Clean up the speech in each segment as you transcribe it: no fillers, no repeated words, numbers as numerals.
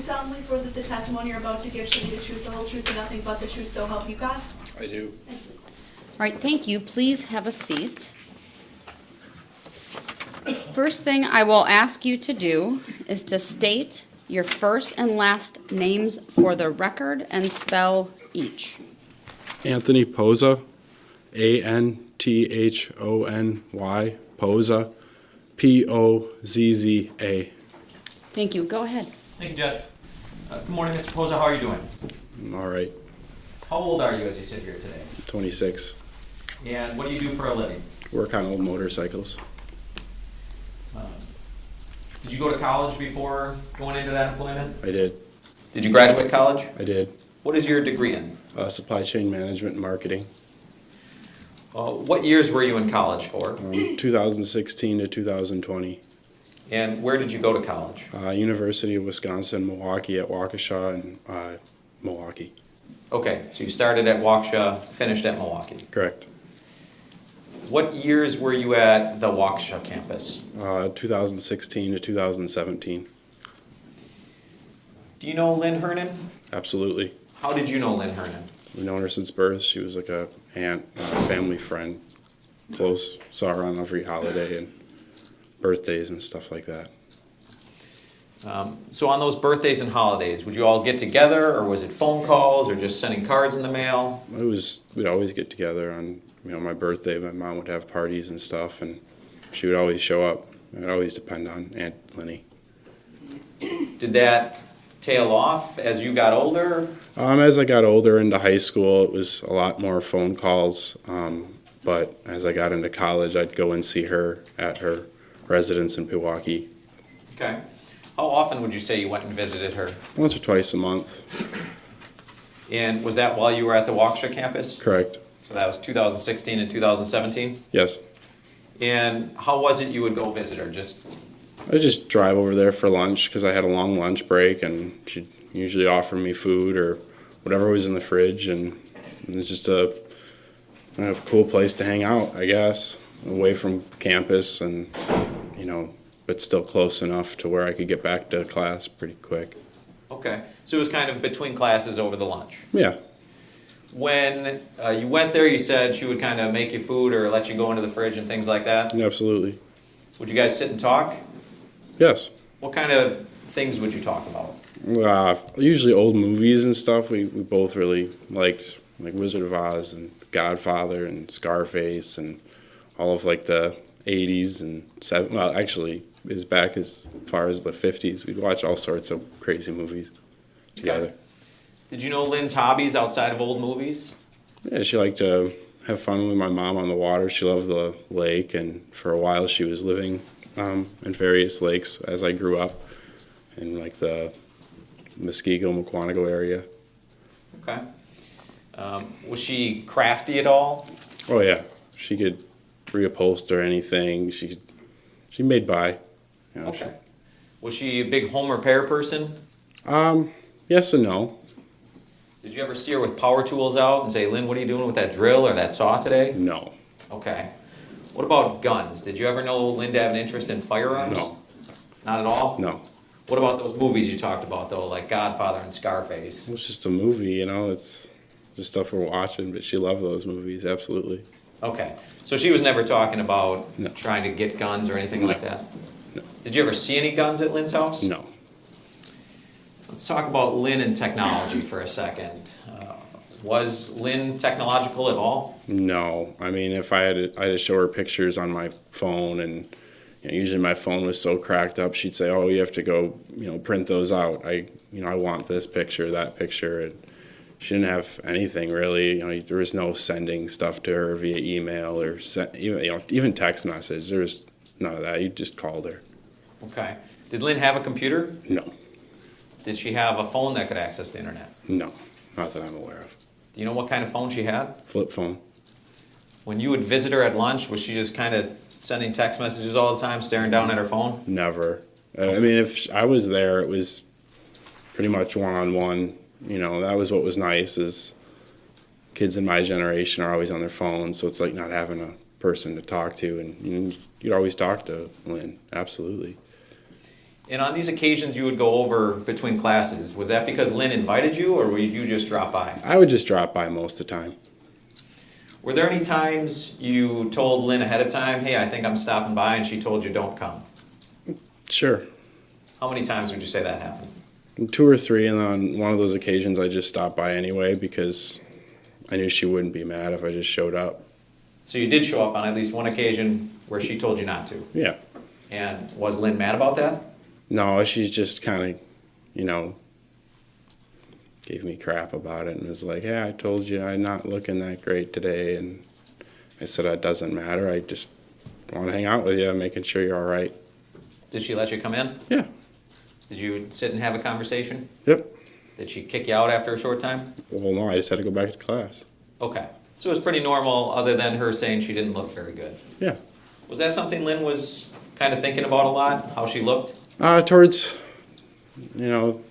you solemnly swear that the testimony you're about to give shall be the truth, the whole truth, and nothing but the truth, so help you God? I do. Thank you. All right, thank you. Please have a seat. First thing I will ask you to do is to state your first and last names for the record and spell each. Anthony Pozza, Anthony, Pozza, Pozza. Thank you. Go ahead. Thank you, Judge. Good morning, Mr. Pozza. How are you doing? I'm all right. How old are you as you sit here today? 26. And what do you do for a living? Work on old motorcycles. Did you go to college before going into that employment? I did. Did you graduate college? I did. What is your degree in? Supply chain management and marketing. What years were you in college for? 2016 to 2020. And where did you go to college? University of Wisconsin, Milwaukee at Waukesha and Milwaukee. Okay, so you started at Waukesha, finished at Milwaukee. Correct. What years were you at the Waukesha campus? 2016 to 2017. Do you know Lynn Hernan? Absolutely. How did you know Lynn Hernan? We've known her since birth. She was like a aunt, family friend, close. Saw her on every holiday and birthdays and stuff like that. So on those birthdays and holidays, would you all get together, or was it phone calls, or just sending cards in the mail? We'd always get together on my birthday. My mom would have parties and stuff, and she would always show up. It would always depend on Aunt Lenny. Did that tail off as you got older? As I got older into high school, it was a lot more phone calls. But as I got into college, I'd go and see her at her residence in Milwaukee. Okay. How often would you say you went and visited her? Once or twice a month. And was that while you were at the Waukesha campus? Correct. So that was 2016 and 2017? Yes. And how was it you would go visit her? I would just drive over there for lunch because I had a long lunch break, and she'd usually offer me food or whatever was in the fridge, and it was just a cool place to hang out, I guess, away from campus and, but still close enough to where I could get back to class pretty quick. Okay. So it was kind of between classes over the lunch. Yeah. When you went there, you said she would kind of make you food or let you go into the fridge and things like that? Absolutely. Would you guys sit and talk? Yes. What kind of things would you talk about? Usually old movies and stuff. We both really liked, like Wizard of Oz and Godfather and Scarface and all of like the 80s and actually is back as far as the 50s. We'd watch all sorts of crazy movies together. Okay. Did you know Lynn's hobbies outside of old movies? Yeah, she liked to have fun with my mom on the water. She loved the lake, and for a while she was living in various lakes as I grew up in like the Muskego, Mukwonago area. Okay. Was she crafty at all? Oh yeah, she could reupholster anything. She made by. Okay. Was she a big home repair person? Yes and no. Did you ever see her with power tools out and say, Lynn, what are you doing with that drill or that saw today? No. Okay. What about guns? Did you ever know Lynn to have an interest in firearms? No. Not at all? No. What about those movies you talked about, though, like Godfather and Scarface? It's just a movie, it's just stuff we're watching, but she loved those movies, absolutely. Okay. So she was never talking about No. trying to get guns or anything like that? No. Did you ever see any guns at Lynn's house? No. Let's talk about Lynn and technology for a second. Was Lynn technological at all? No. I mean, if I had to show her pictures on my phone, and usually my phone was so cracked up, she'd say, "Oh, you have to go, print those out. I want this picture, that picture." And she didn't have anything really. There was no sending stuff to her via email or even text message. There was none of that. You just called her. Okay. Did Lynn have a computer? No. Did she have a phone that could access the internet? No. Not that I'm aware of. Do you know what kind of phone she had? Flip phone. When you would visit her at lunch, was she just kind of sending text messages all the time, staring down at her phone? Never. I mean, if I was there, it was pretty much one-on-one. That was what was nice, is kids in my generation are always on their phones, so it's like not having a person to talk to, and you'd always talk to Lynn, absolutely. And on these occasions you would go over between classes, was that because Lynn invited you or would you just drop by? I would just drop by most of the time. Were there any times you told Lynn ahead of time, hey, I think I'm stopping by, and she told you don't come? Sure. How many times would you say that happened? 2 or 3, and then on one of those occasions I just stopped by anyway because I knew she wouldn't be mad if I just showed up. So you did show up on at least one occasion where she told you not to. Yeah. And was Lynn mad about that? No, she's just kind of, you know, gave me crap about it and was like, yeah, I told you I'm not looking that great today. And I said, it doesn't matter. I just want to hang out with you, making sure you're all right. Did she let you come in? Yeah. Did you sit and have a conversation? Yep. Did she kick you out after a short time? Well, no, I just had to go back to class. Okay. So it was pretty normal other than her saying she didn't look very good. Yeah. Was that something Lynn was kind of thinking about a lot, how she looked? Towards, you know,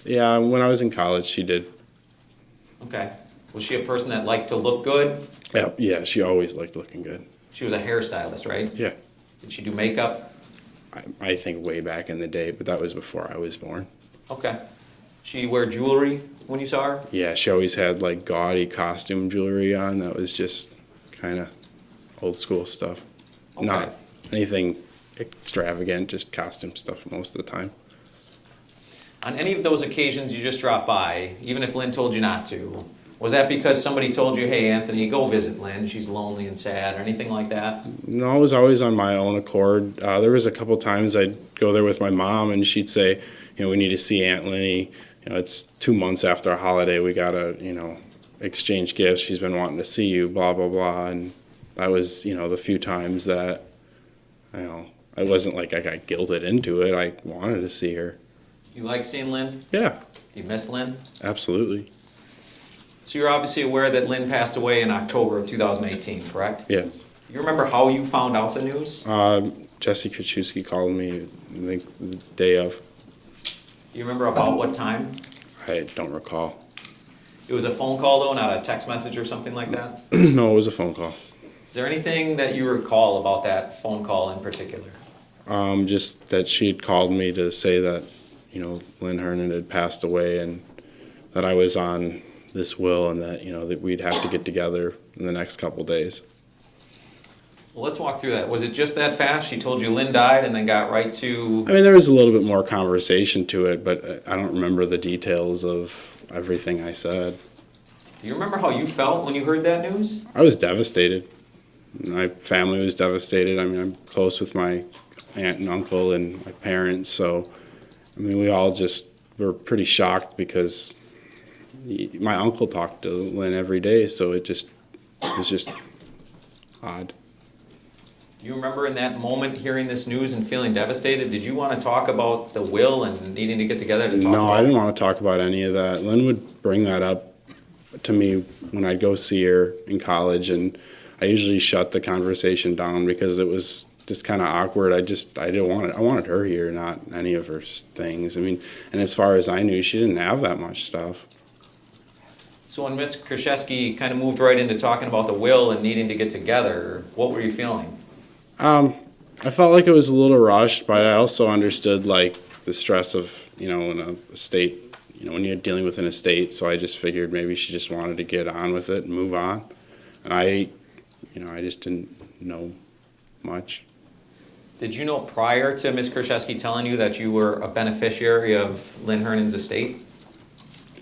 yeah, when I was in college, she did. Okay. Was she a person that liked to look good? Yeah, she always liked looking good. She was a hairstylist, right? Yeah. Did she do makeup? I think way back in the day, but that was before I was born. Okay. She wear jewelry when you saw her? Yeah, she always had like gaudy costume jewelry on that was just kind of old school stuff. Okay. Not anything extravagant, just costume stuff most of the time. On any of those occasions you just dropped by, even if Lynn told you not to, was that because somebody told you, hey, Anthony, go visit Lynn, she's lonely and sad, or anything like that? No, it was always on my own accord. There was a couple times I'd go there with my mom and she'd say, you know, we need to see Aunt Lenny. You know, it's 2 months after a holiday, we gotta, you know, exchange gifts. She's been wanting to see you, blah, blah, blah. And that was, you know, the few times that, you know, it wasn't like I got guilted into it. I wanted to see her. You like seeing Lynn? Yeah, You miss Lynn? absolutely. So you're obviously aware that Lynn passed away in October of 2018, correct? Yes. You remember how you found out the news? Jessy Kurczewski called me, I think, the day of. You remember about what time? I don't recall. It was a phone call though, not a text message or something like that? No, it was a phone call. Is there anything that you recall about that phone call in particular? Just that she had called me to say that, you know, Lynn Hernan had passed away and that I was on this will and that, you know, that we'd have to get together in the next couple days. Well, let's walk through that. Was it just that fast? She told you Lynn died and then got right to... I mean, there was a little bit more conversation to it, but I don't remember the details of everything I said. Do you remember how you felt when you heard that news? I was devastated. My family was devastated. I mean, I'm close with my aunt and uncle and my parents, so, I mean, we all just were pretty shocked because my uncle talked to Lynn every day, so it was just odd. Do you remember in that moment hearing this news and feeling devastated? Did you want to talk about the will and needing to get together to talk No, about I didn't want to talk about any of that. Lynn would bring that up to me when I'd go see her in college, and I usually shut the conversation down because it was just kind of awkward. I didn't want it. I wanted her here, not any of her things. I mean, and as far as I knew, she didn't have that much stuff. So when Ms. Kurczewski kind of moved right into talking about the will and needing to get together, what were you feeling? I felt like it was a little rushed, but I also understood like the stress of, you know, in a estate, you know, when you're dealing with an estate. So I just figured maybe she just wanted to get on with it and move on. And I just didn't know much. Did you know prior to Ms. Kurczewski telling you that you were a beneficiary of Lynn Hernan's estate?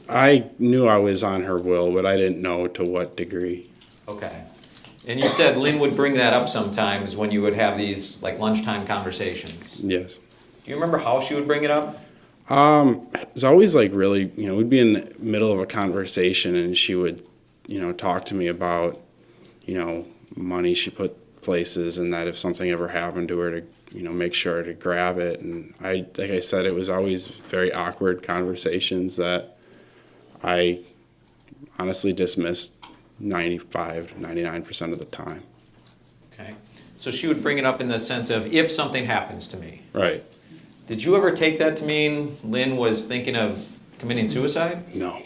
I knew I was on her will, but I didn't know to what degree. Okay. And you said Lynn would bring that up sometimes when you would have these like lunchtime conversations. Yes. Do you remember how she would bring it up? It was always like really, you know, we'd be in the middle of a conversation and she would, you know, talk to me about, you know, money she put places and that if something ever happened to her to, you know, make sure to grab it. And like I said, it was always very awkward conversations that I honestly dismissed 99% of the time. Okay. So she would bring it up in the sense of if something happens to me. Right. Did you ever take that to mean Lynn was thinking of committing suicide? No.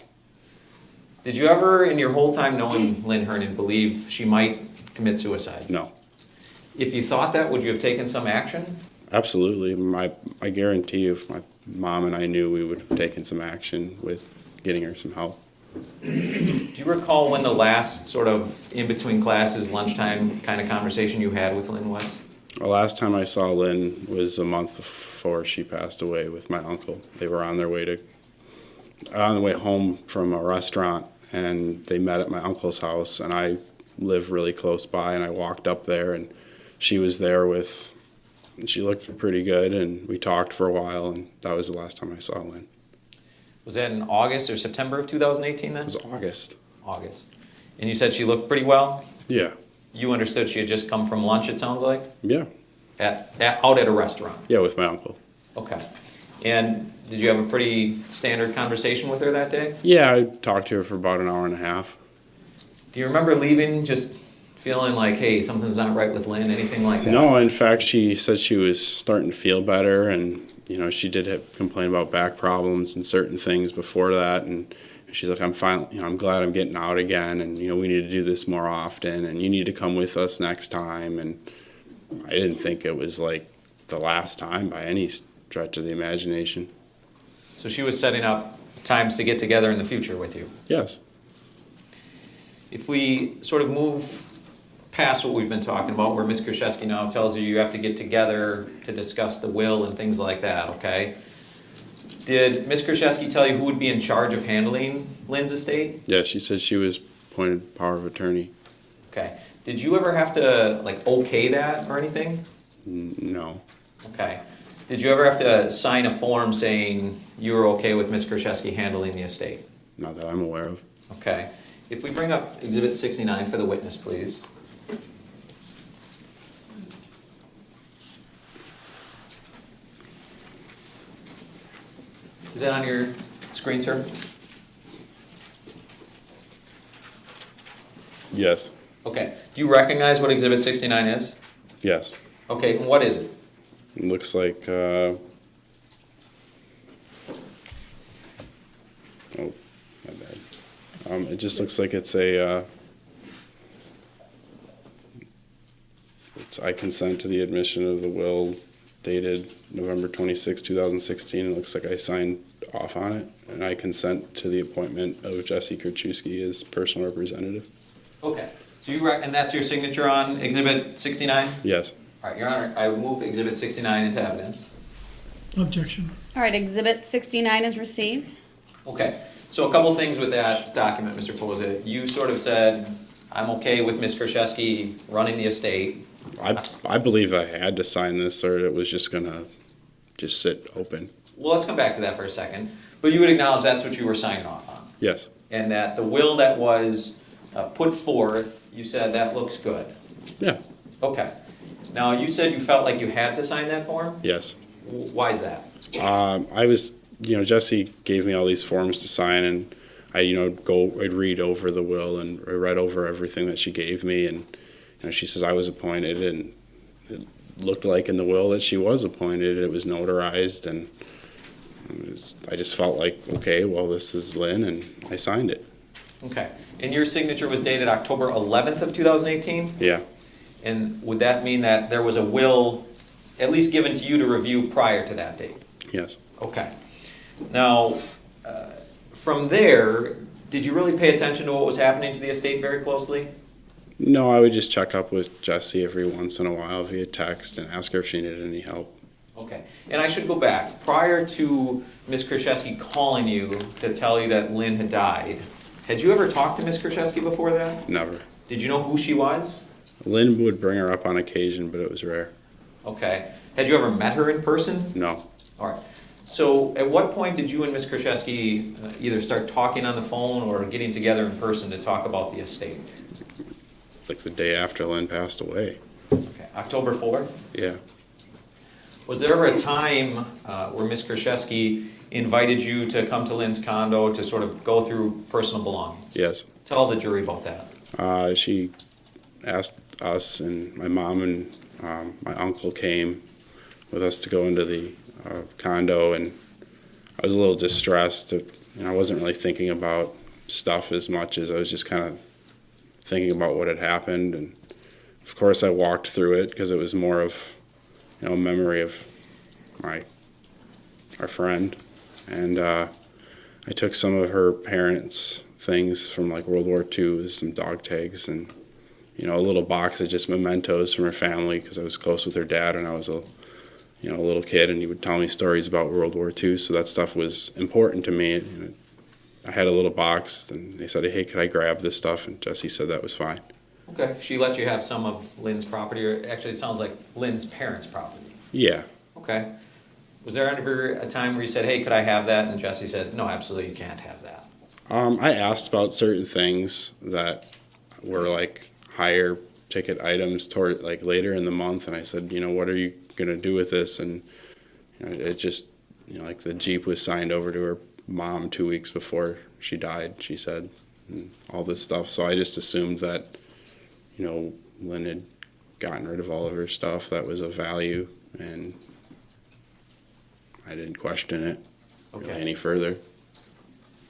Did you ever, in your whole time knowing Lynn Hernan, believe she might commit suicide? No. If you thought that, would you have taken some action? Absolutely. I guarantee you, if my mom and I knew, we would have taken some action with getting her some help. Do you recall when the last sort of in between classes, lunchtime kind of conversation you had with Lynn was? The last time I saw Lynn was a month before she passed away with my uncle. They were on the way home from a restaurant, and they met at my uncle's house, and I live really close by, and I walked up there, and she was there she looked pretty good, and we talked for a while, and that was the last time I saw Lynn. Was that in August or September of 2018 then? It was August. August. And you said she looked pretty well? Yeah. You understood she had just come from lunch, it sounds like? Yeah. Out at a restaurant? Yeah, with my uncle. Okay. And did you have a pretty standard conversation with her that day? Yeah, I talked to her for about an hour and a half. Do you remember leaving just feeling like, hey, something's not right with Lynn, anything like that? No, in fact, she said she was starting to feel better, and she did complain about back problems and certain things before that, and she's like, I'm fine, I'm glad I'm getting out again, and we need to do this more often, and you need to come with us next time. And I didn't think it was like the last time by any stretch of the imagination. So she was setting up times to get together in the future with you. Yes. If we sort of move past what we've been talking about, where Ms. Kurczewski now tells you have to get together to discuss the will and things like that, okay? Did Ms. Kurczewski tell you who would be in charge of handling Lynn's estate? Yeah, she said she was appointed power of attorney. Okay. Did you ever have to, okay that or anything? No. Okay. Did you ever have to sign a form saying you were okay with Ms. Kurczewski handling the estate? Not that I'm aware of. Okay. If we bring up Exhibit 69 for the witness, please. Is that on your screen, sir? Yes. Okay. Do you recognize what Exhibit 69 is? Yes. Okay, and what is it? It looks like, oh, my bad. It just looks like it's I consent to the admission of the will dated November 26, 2016. It looks like I signed off on it, and I consent to the appointment of Jessy Kurczewski as personal representative. Okay. So and that's your signature on Exhibit 69? Yes. All right, Your Honor, I will move Exhibit 69 into evidence. Objection. All right, Exhibit 69 is received. Okay, so a couple things with that document, Mr. Pozza. You sort of said, I'm okay with Ms. Kurczewski running the estate. I believe I had to sign this, or it was just gonna sit open. Well, let's come back to that for a second. But you would acknowledge that's what you were signing off on. Yes. And that the will that was put forth, you said that looks good. Yeah. Okay. Now, you said you felt like you had to sign that form? Yes. Why is that? I was, Jessy gave me all these forms to sign, and I'd read over the will, and I read over everything that she gave me, and she says I was appointed, and it looked like in the will that she was appointed. It was notarized, and I just felt like, okay, well, this is Lynn, and I signed it. Okay. And your signature was dated October 11th of 2018? Yeah. And would that mean that there was a will at least given to you to review prior to that date? Yes. Okay. Now, from there, did you really pay attention to what was happening to the estate very closely? No, I would just check up with Jessy every once in a while via text and ask her if she needed any help. Okay. And I should go back. Prior to Ms. Kurczewski calling you to tell you that Lynn had died, had you ever talked to Ms. Kurczewski before that? Never. Did you know who she was? Lynn would bring her up on occasion, but it was rare. Okay. Had you ever met her in person? No. All right. So at what point did you and Ms. Kurczewski either start talking on the phone or getting together in person to talk about the estate? Like the day after Lynn passed away. Okay. October 4th? Yeah. Was there ever a time where Ms. Kurczewski invited you to come to Lynn's condo to sort of go through personal belongings? Yes. Tell the jury about that. She asked us, and my mom and my uncle came with us to go into the condo, and I was a little distressed. I wasn't really thinking about stuff as much as I was just kind of thinking about what had happened. And of course I walked through it because it was more of memory of our friend. And I took some of her parents' things from like World War II, some dog tags and, a little box of just mementos from her family because I was close with her dad when I was a little kid, and he would tell me stories about World War II. So that stuff was important to me. I had a little box, and they said, "Hey, could I grab this stuff?" And Jessy said that was fine. Okay, she let you have some of Lynn's property, or actually it sounds like Lynn's parents' property. Yeah. Okay. Was there ever a time where you said, "Hey, could I have that?" And Jessy said, "No, absolutely, you can't have that." I asked about certain things that were like higher ticket items toward like later in the month, and I said, "What are you gonna do with this?" And it just, like the Jeep was signed over to her mom 2 weeks before she died, she said, and all this stuff. So I just assumed that, Lynn had gotten rid of all of her stuff that was of value, and I didn't question it really any further.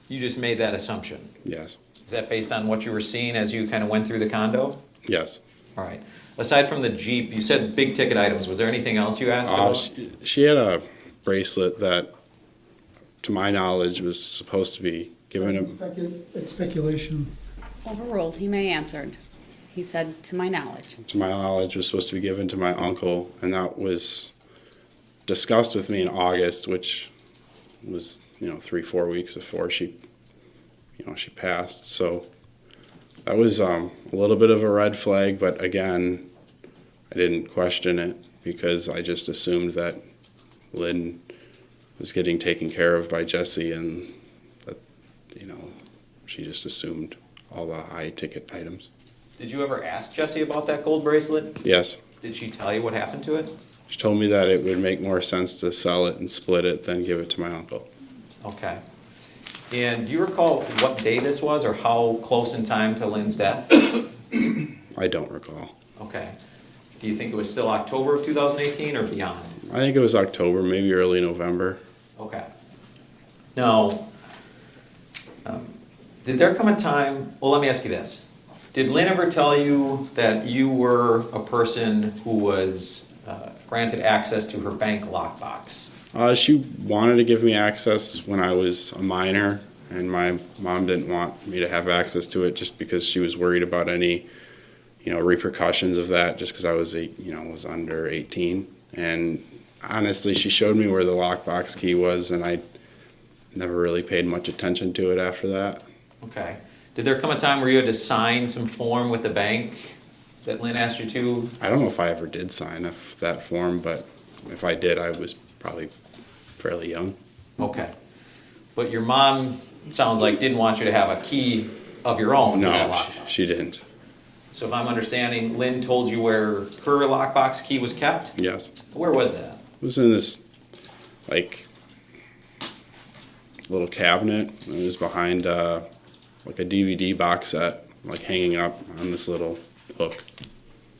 You just made that assumption. Yes. Is that based on what you were seeing as you kind of went through the condo? Yes. All right. Aside from the Jeep, you said big ticket items. Was there anything else you asked about? She had a bracelet that, to my knowledge, was supposed to be given It's speculation. Overruled, he may answered. He said, to my knowledge. was supposed to be given to my uncle, and that was discussed with me in August, which was 3-4 weeks before she passed. So that was a little bit of a red flag, but again, I didn't question it because I just assumed that Lynn was getting taken care of by Jessy, and that she just assumed all the high ticket items. Did you ever ask Jessy about that gold bracelet? Yes. Did she tell you what happened to it? She told me that it would make more sense to sell it and split it than give it to my uncle. Okay. And do you recall what day this was or how close in time to Lynn's death? I don't recall. Okay. Do you think it was still October of 2018 or beyond? I think it was October, maybe early November. Okay. Now, did there come a time, well, let me ask you this. Did Lynn ever tell you that you were a person who was granted access to her bank lockbox? She wanted to give me access when I was a minor, and my mom didn't want me to have access to it just because she was worried about any, repercussions of that, just because I was was under 18. And honestly, she showed me where the lockbox key was, and I never really paid much attention to it after that. Okay. Did there come a time where you had to sign some form with the bank that Lynn asked you to? I don't know if I ever did sign that form, but if I did, I was probably fairly young. Okay. But your mom, it sounds like, didn't want you to have a key of your own to that No, lockbox. she didn't. So if I'm understanding, Lynn told you where her lockbox key was kept? Yes. Where was that? It was in this, little cabinet. It was behind, a DVD box set, hanging up on this little hook.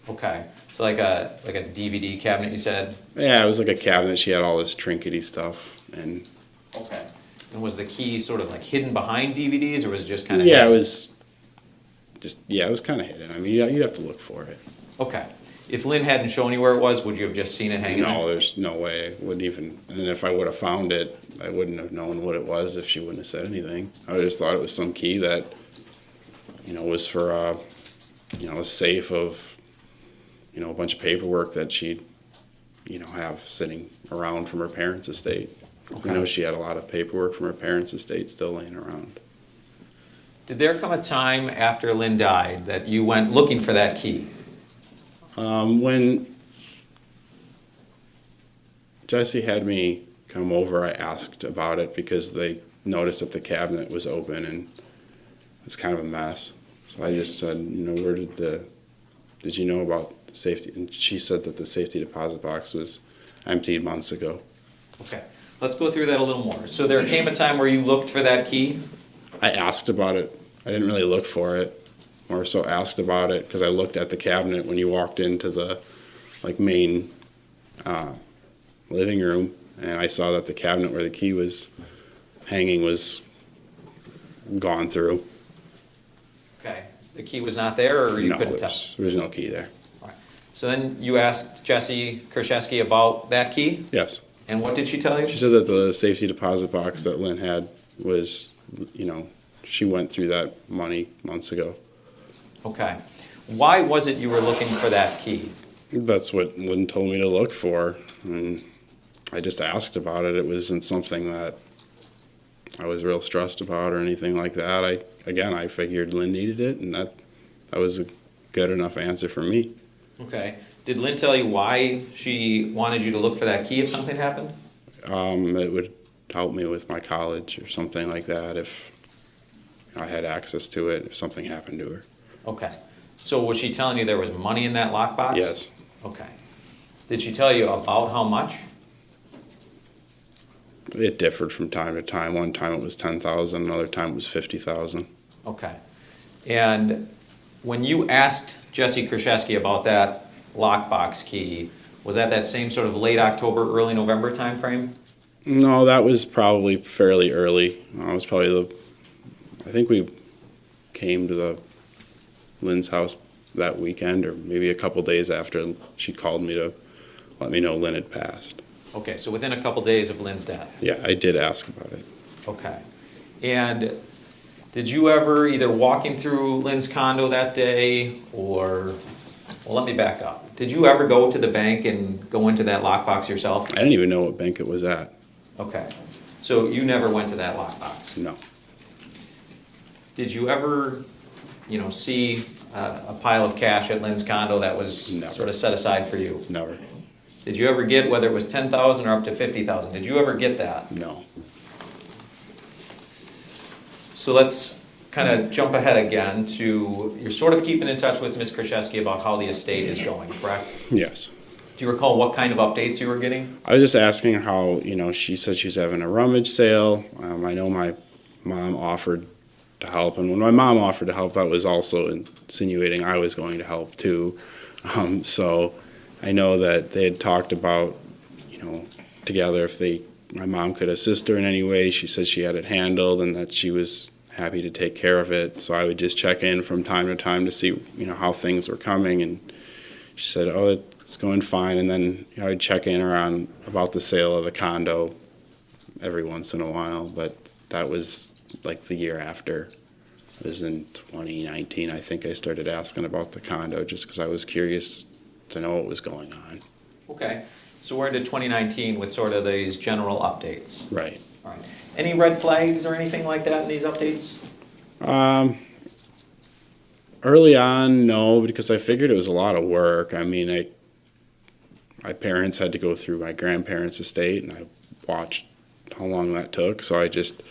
Okay. So like a DVD cabinet, you said? Yeah, it was like a cabinet. She had all this trinkety stuff, and Okay. And was the key sort of hidden behind DVDs, or was it just kind of? yeah, it was kind of hidden. I mean, you'd have to look for it. Okay. If Lynn hadn't shown you where it was, would you have just seen it hanging No, there? there's no way. Wouldn't even. And if I would have found it, I wouldn't have known what it was if she wouldn't have said anything. I just thought it was some key that, was for a safe of, a bunch of paperwork that she'd, have sitting around from her parents' estate. Okay. I know she had a lot of paperwork from her parents' estate still laying around. Did there come a time after Lynn died that you went looking for that key? When Jessy had me come over, I asked about it because they noticed that the cabinet was open and it was kind of a mess. So I just said, where did you know about the safety? And she said that the safety deposit box was emptied months ago. Okay. Let's go through that a little more. So there came a time where you looked for that key? I asked about it. I didn't really look for it. More so asked about it because I looked at the cabinet when you walked into the main living room, and I saw that the cabinet where the key was hanging was gone through. Okay. The key was not there, or you couldn't tell? There was no key there. All right. So then you asked Jessy Kurczewski about that key, Yes. and what did she tell you? She said that the safety deposit box that Lynn had was, she went through that money months ago. Okay. Why was it you were looking for that key? That's what Lynn told me to look for, and I just asked about it. It wasn't something that I was real stressed about or anything like that. I figured Lynn needed it, and that was a good enough answer for me. Okay. Did Lynn tell you why she wanted you to look for that key if something happened? It would help me with my college or something like that if I had access to it, if something happened to her. Okay. So was she telling you there was money in that lockbox? Yes. Okay. Did she tell you about how much? It differed from time to time. One time it was 10,000, another time it was 50,000. Okay. And when you asked Jessy Kurczewski about that lockbox key, was that same sort of late October, early November timeframe? No, that was probably fairly early. It was probably I think we came to Lynn's house that weekend, or maybe a couple days after she called me to let me know Lynn had passed. Okay, so within a couple days of Lynn's death. Yeah, I did ask about it. Okay. And did you ever, either walking through Lynn's condo that day, or, well, let me back up. Did you ever go to the bank and go into that lockbox yourself? I didn't even know what bank it was at. Okay. So you never went to that lockbox? No. Did you ever, see a pile of cash at Lynn's condo that was Never. sort of set aside for you? Never. Did you ever get, whether it was 10,000 or up to 50,000, did you ever get that? No. So let's kind of jump ahead again to, you're sort of keeping in touch with Ms. Kurczewski about how the estate is going, correct? Yes. Do you recall what kind of updates you were getting? I was just asking how, she said she was having a rummage sale. I know my mom offered to help, and when my mom offered to help, that was also insinuating I was going to help too. So I know that they had talked about, together if my mom could assist her in any way. She said she had it handled and that she was happy to take care of it. So I would just check in from time to time to see, how things were coming. And she said, oh, it's going fine. And then I'd check in around about the sale of the condo every once in a while. But that was like the year after. It was in 2019, I think I started asking about the condo just because I was curious to know what was going on. Okay, so we're into 2019 with sort of these general updates. Right. All right. Any red flags or anything like that in these updates? Early on, no, because I figured it was a lot of work. I mean, my parents had to go through my grandparents' estate, and I watched how long that took. So I just,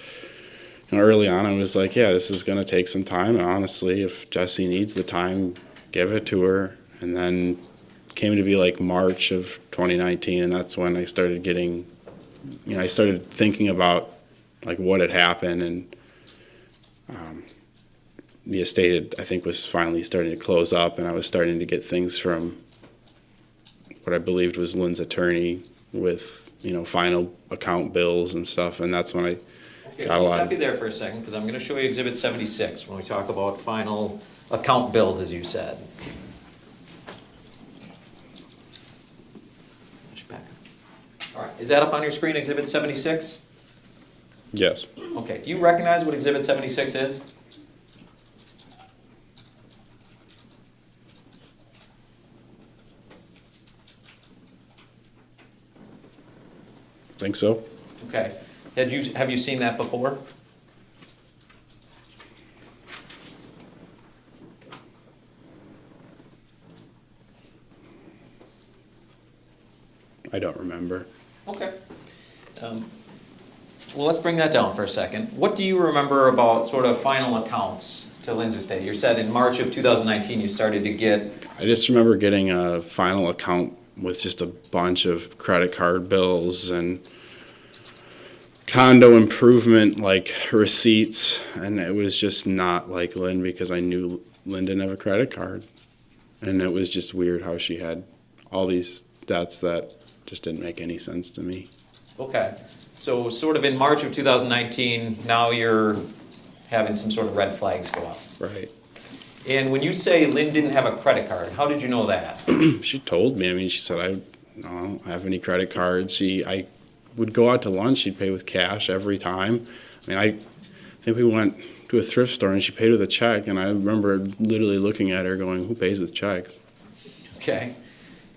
early on, I was like, yeah, this is going to take some time. And honestly, if Jessy needs the time, give it to her. And then came to be like March of 2019, and that's when I started getting, I started thinking about like what had happened, and the estate, I think, was finally starting to close up, and I was starting to get things from what I believed was Lynn's attorney with, final account bills and stuff, and that's when I Okay, got a lot stop you there for a second, because I'm going to show you Exhibit 76 when we talk about final account bills, as you said. All right, is that up on your screen, Exhibit 76? Yes. Okay, do you recognize what Exhibit 76 is? Think so? Okay. Have you seen that before? I don't remember. Okay. Well, let's bring that down for a second. What do you remember about sort of final accounts to Lynn's estate? You said in March of 2019 you started to get... I just remember getting a final account with just a bunch of credit card bills and condo improvement like receipts, and it was just not like Lynn because I knew Lynn didn't have a credit card, and it was just weird how she had all these debts that just didn't make any sense to me. Okay. So sort of in March of 2019, now you're having some sort of red flags go up. Right. And when you say Lynn didn't have a credit card, how did you know that? She told me. I mean, she said I don't have any credit cards. I would go out to lunch. She'd pay with cash every time. I mean, I think we went to a thrift store and she paid with a check. And I remember literally looking at her, going, "Who pays with checks?" Okay.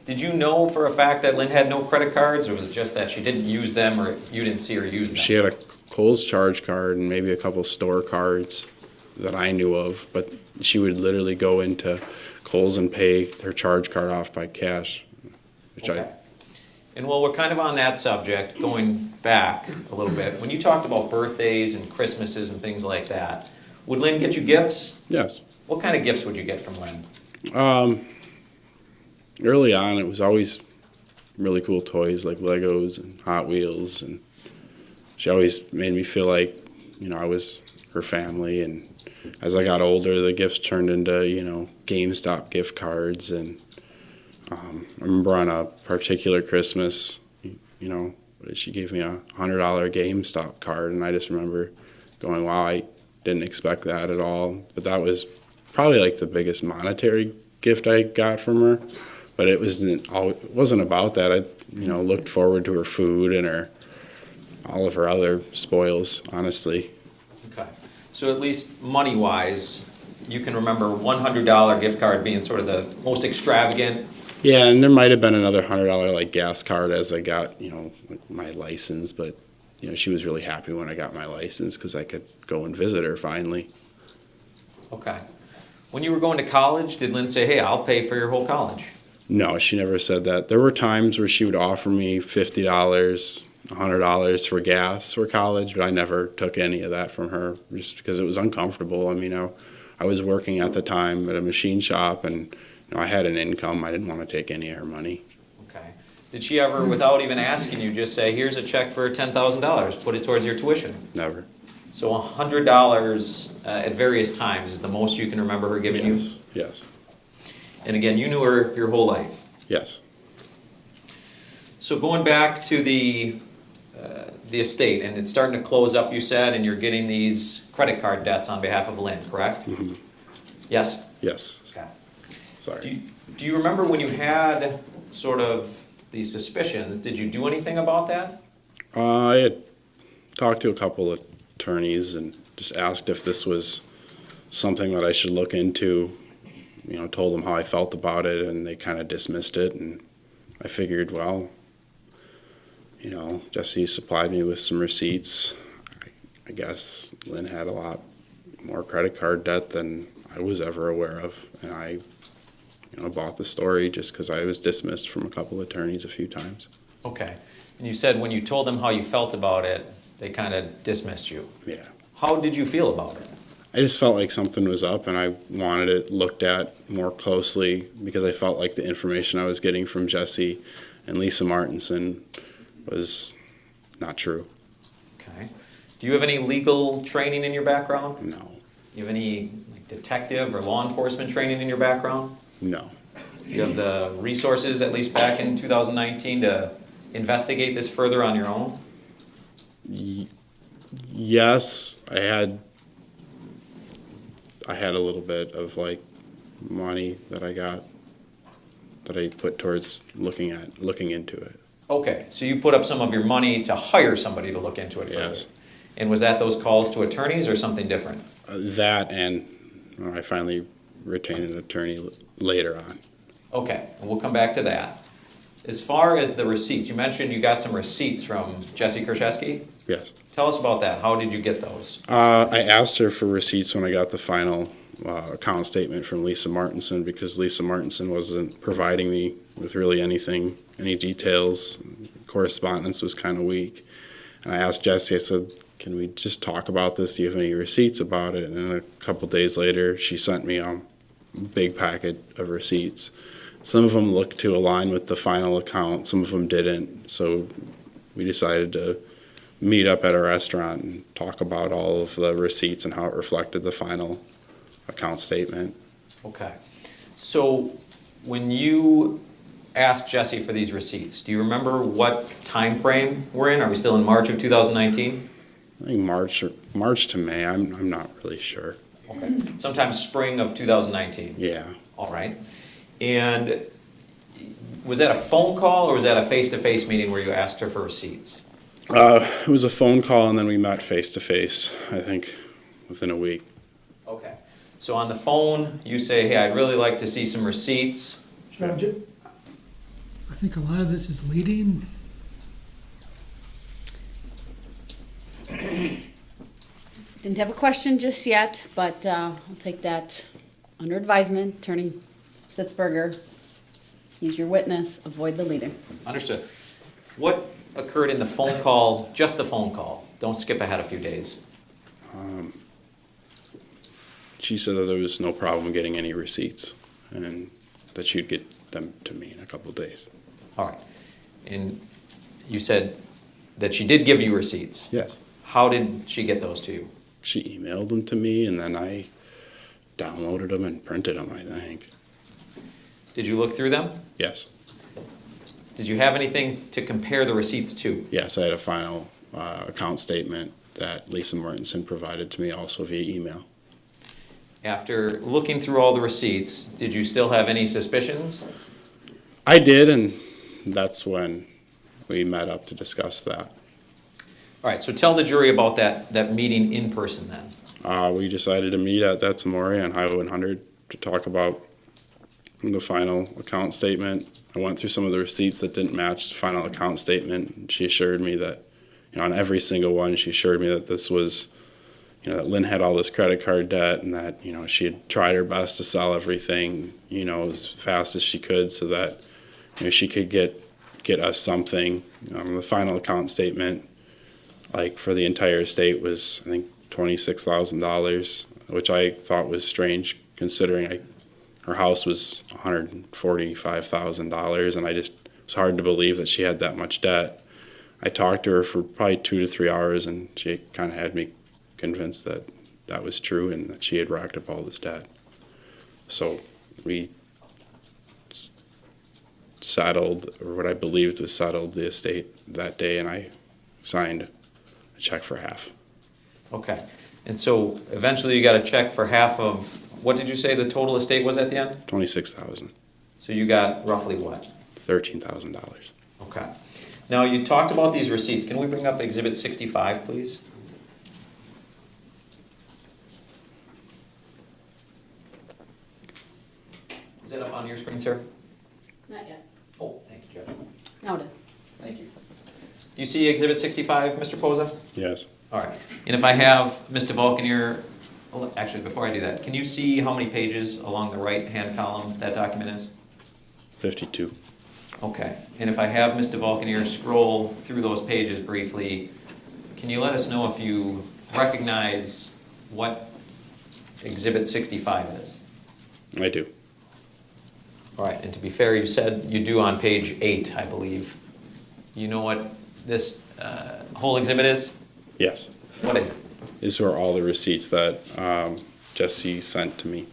Did you know for a fact that Lynn had no credit cards, or was it just that she didn't use them, or you didn't see her use them? She had a Kohl's charge card and maybe a couple store cards that I knew of, but she would literally go into Kohl's and pay her charge card off by cash, which Okay. And while we're kind of on that subject, going back a little bit, when you talked about birthdays and Christmases and things like that, would Lynn get you gifts? yes. What kind of gifts would you get from Lynn? Early on, it was always really cool toys like Legos and Hot Wheels, and she always made me feel like, I was her family. And as I got older, the gifts turned into, GameStop gift cards. And I remember on a particular Christmas, she gave me a $100 GameStop card, and I just remember going, wow, I didn't expect that at all. But that was probably like the biggest monetary gift I got from her. But it wasn't about that. I, looked forward to her food and all of her other spoils, honestly. Okay. So at least money-wise, you can remember $100 gift card being sort of the most extravagant. Yeah, and there might have been another $100 like gas card as I got, like my license. But, she was really happy when I got my license because I could go and visit her finally. Okay. When you were going to college, did Lynn say, "Hey, I'll pay for your whole college"? No, she never said that. There were times where she would offer me $50, $100 for gas for college, but I never took any of that from her just because it was uncomfortable. I mean, I was working at the time at a machine shop, and I had an income. I didn't want to take any of her money. Okay. Did she ever, without even asking you, just say, "Here's a check for $10,000, put it towards your tuition"? Never. So $100 at various times is the most you can remember her giving you? Yes. Yes. And again, you knew her your whole life. Yes. So going back to the estate, and it's starting to close up, you said, and you're getting these credit card debts on behalf of Lynn, correct? Mm-hmm. Yes? Yes. Okay. Sorry. Do you remember when you had sort of these suspicions, did you do anything about that? I had talked to a couple of attorneys and just asked if this was something that I should look into. Told them how I felt about it, and they kind of dismissed it. And I figured, well, Jessy supplied me with some receipts. I guess Lynn had a lot more credit card debt than I was ever aware of. And I, bought the story just because I was dismissed from a couple of attorneys a few times. Okay. And you said when you told them how you felt about it, they kind of dismissed you. Yeah. How did you feel about it? I just felt like something was up, and I wanted it looked at more closely because I felt like the information I was getting from Jessy and Lisa Martinson was not true. Okay. Do you have any legal training in your background? No. Do you have any detective or law enforcement training in your background? No. Do you have the resources, at least back in 2019, to investigate this further on your own? Yes, I had a little bit of money that I got that I put towards looking into it. Okay, so you put up some of your money to hire somebody to look into it further. Yes. And was that those calls to attorneys or something different? That, and I finally retained an attorney later on. Okay, and we'll come back to that. As far as the receipts, you mentioned you got some receipts from Jessy Kurczewski. Yes. Tell us about that. How did you get those? I asked her for receipts when I got the final account statement from Lisa Martinson because Lisa Martinson wasn't providing me with really anything, any details. Correspondence was kind of weak. And I asked Jessy, I said, "Can we just talk about this? Do you have any receipts about it?" And then a couple days later, she sent me a big packet of receipts. Some of them looked to align with the final account, some of them didn't. So we decided to meet up at a restaurant and talk about all of the receipts and how it reflected the final account statement. Okay. So when you asked Jessy for these receipts, do you remember what time frame we're in? Are we still in March of 2019? I think March to May. I'm not really sure. Okay. Sometime spring of 2019? Yeah. All right. And was that a phone call or was that a face-to-face meeting where you asked her for receipts? It was a phone call, and then we met face to face, I think, within a week. Okay. So on the phone, you say, hey, I'd really like to see some receipts. I think a lot of this is leading. Didn't have a question just yet, but I'll take that under advisement. Attorney Sitzberger, he's your witness. Avoid the leading. Understood. What occurred in the phone call, just the phone call? Don't skip ahead a few days. She said that there was no problem getting any receipts, and that she'd get them to me in a couple of days. All right. And you said that she did give you receipts. Yes. How did she get those to you? She emailed them to me, and then I downloaded them and printed them, I think. Did you look through them? Yes. Did you have anything to compare the receipts to? Yes, I had a final account statement that Lisa Mortensen provided to me also via email. After looking through all the receipts, did you still have any suspicions? I did, and that's when we met up to discuss that. All right, so tell the jury about that meeting in person then. We decided to meet at That's Amore on Highway 100 to talk about the final account statement. I went through some of the receipts that didn't match the final account statement. She assured me that, on every single one, she assured me that this was, that Lynn had all this credit card debt, and that, she had tried her best to sell everything, as fast as she could so that, she could get us something. The final account statement, like for the entire estate, was I think $26,000, which I thought was strange considering her house was $145,000, and it was hard to believe that she had that much debt. I talked to her for probably 2 to 3 hours, and she kind of had me convinced that that was true and that she had racked up all this debt. So we settled, or what I believed was settled, the estate that day, and I signed a check for half. Okay. And so eventually you got a check for half of, what did you say the total estate was at the end? $26,000, So you got roughly what? $13,000. Okay. Now, you talked about these receipts. Can we bring up Exhibit 65, please? Is that up on your screen, sir? Not yet. Oh, thank you, Judge. Now it is. Thank you. Do you see Exhibit 65, Mr. Pozza? Yes. All right. And if I have Mr. Vulcanier, actually, before I do that, can you see how many pages along the right-hand column that document is? 52. Okay. And if I have Mr. Vulcanier scroll through those pages briefly, can you let us know if you recognize what Exhibit 65 is? I do. All right. And to be fair, you said you do on page 8, I believe. You know what this whole exhibit is? Yes. What is it? These are all the receipts that Jessy sent to me.